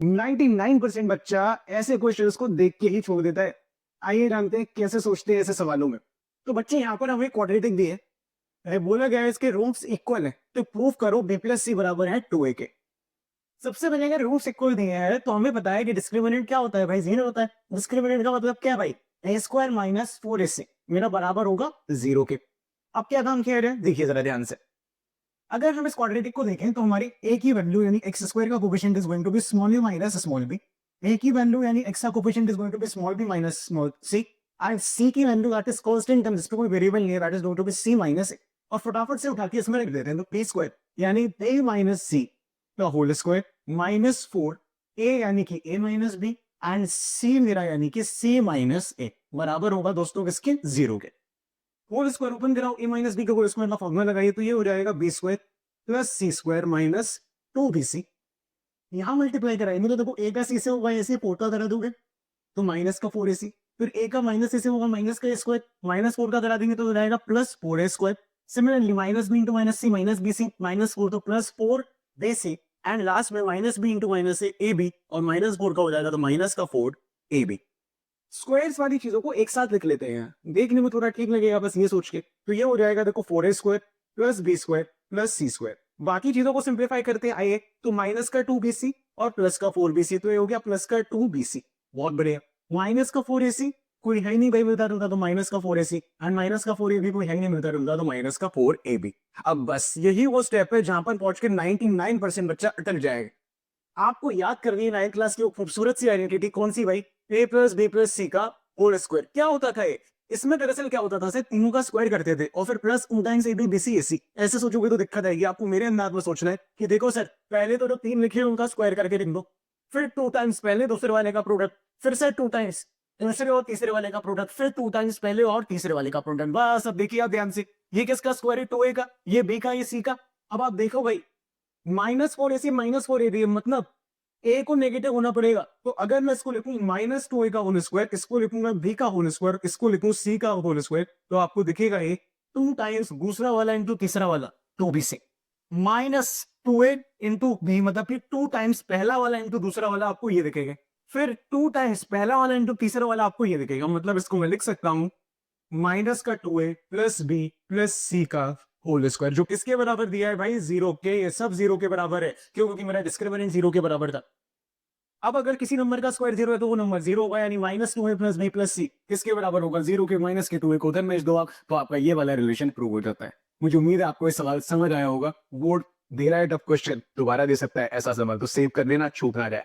99% बच्चा ऐसे क्वेश्चंस को देख के ही छोड़ देता है। आइए जानते हैं कैसे सोचते हैं ऐसे सवालों में। तो बच्चे यहाँ पर हमें क्वाड्रेटिक दिए है, बोला गया है इसके रूट्स इक्वल है, तो प्रूव करो b प्लस सी बराबर है 2a के। सबसे पहले अगर रूट्स इक्वल दिए हैं तो हमें पता है कि डिस्क्रिमिनेंट क्या होता है भाई, जीरो होता है। डिस्क्रिमिनेंट का मतलब क्या है भाई, a स्क्वायर माइनस 4ac मेरा बराबर होगा जीरो के। अब क्या काम किया है देखिए जरा ध्यान से। अगर हम इस क्वाड्रेटिक को देखें तो हमारी a की वैल्यू यानी x स्क्वायर का coefficient is going to be small u minus small b। a की वैल्यू यानी x का coefficient is going to be small b minus small c and c की value that is constant term, जिसपे कोई variable नहीं है, that is going to be c minus a। और फटाफट से उठा के इसमें लिख देते हैं तो a स्क्वायर यानी a माइनस c का होल स्क्वायर माइनस 4 a यानी कि a minus b and c मेरा यानी कि c माइनस a बराबर होगा दोस्तों किसके, जीरो के। होल स्क्वायर ओपन कराओ, a माइनस b का होल स्क्वायर का फॉर्मूला लगाइए तो ये हो जाएगा b स्क्वायर प्लस सी स्क्वायर माइनस 2bc। यहां मल्टीप्लाई कराएंगे तो देखो a का c से होगा ऐसे पोटा करा दोगे तो माइनस का 4ac, फिर a का माइनस a से होगा माइनस का स्क्वायर, माइनस 4 का करा देंगे तो हो जाएगा plus 4a square. Similarly minus b into minus c minus bc, minus 4 तो प्लस 4bc एंड लास्ट में minus b into minus ab और माइनस 4 का हो जाएगा तो माइनस का 4ab। स्क्वायर्स वाली चीजों को एक साथ लिख लेते हैं, देखने में थोड़ा ठीक लगेगा बस ये सोच के। तो ये हो जाएगा देखो 4a square plus b square plus c square. बाकी चीजों को सिंप्लीफाई करते हैं आइए, तो माइनस का 2bc और प्लस का 4bc, तो ये हो गया प्लस का 2bc। बहुत बढ़िया। माइनस का 4ac कोई है नहीं भाई मिलता जुलता तो माइनस का 4ac एंड माइनस का 4ab कोई है नहीं मिलता जुलता तो माइनस का 4ab। अब बस यही वो स्टेप है जहां पर पहुंच के 99% बच्चा अटक जाएगा। आपको याद करनी है 9th क्लास की वो खूबसूरत सी आइडेंटिटी, कौन सी भाई, a प्लस बी प्लस सी का होल स्क्वायर। क्या होता था ये, इसमें दरअसल क्या होता था, तीनों का स्क्वायर करते थे और फिर plus 2 times a b b c a c. ऐसे सोचोगे तो दिक्कत आएगी। आपको मेरे अंदाज में सोचना है कि देखो सर पहले तो जो तीन लिखे उनका स्क्वायर करके लिख दो, फिर 2 टाइम्स पहले दूसरे वाले का प्रोडक्ट, फिर से 2 टाइम्स दूसरे और तीसरे वाले का प्रोडक्ट, फिर 2 टाइम्स पहले और तीसरे वाले का प्रोडक्ट। बस अब देखिए आप ध्यान से, ये किसका स्क्वायर है, 2a का, ये b का, ये c का। अब आप देखो भाई माइनस 4ac माइनस 4ab मतलब ए को नेगेटिव होना पड़ेगा। तो अगर मैं इसको लिखूं माइनस 2a का होल स्क्वायर, इसको लिखूंगा b का होल स्क्वायर, इसको लिखूं c का होल स्क्वायर, तो आपको दिखेगा ये 2 टाइम्स दूसरा वाला इंटू तीसरा वाला 2bc minus 2a into b मतलब कि 2 टाइम्स पहला वाला इंटू दूसरा वाला आपको ये दिखेगा, फिर 2 टाइम्स पहला वाला इंटू तीसरा वाला आपको ये दिखेगा। मतलब इसको मैं लिख सकता हूं माइनस का 2a plus b plus c का होल स्क्वायर, जो किसके बराबर दिया है भाई, जीरो के। ये सब जीरो के बराबर है, क्यों, क्योंकि मेरा डिस्क्रिमिनेंट जीरो के बराबर था। अब अगर किसी नंबर का स्क्वायर जीरो है तो वो नंबर जीरो होगा, यानी minus 2a plus b plus c किसके बराबर होगा, जीरो के माइनस के 2a को उधर में दो आप, तो आपका ये वाला रिलेशन प्रूव हो जाता है। मुझे उम्मीद है आपको ये सवाल समझ आया होगा। बोर्ड दे रहा है टफ क्वेश्चन, दोबारा दे सकता है ऐसा सवाल, तो सेव कर लेना, छूट ना जाए।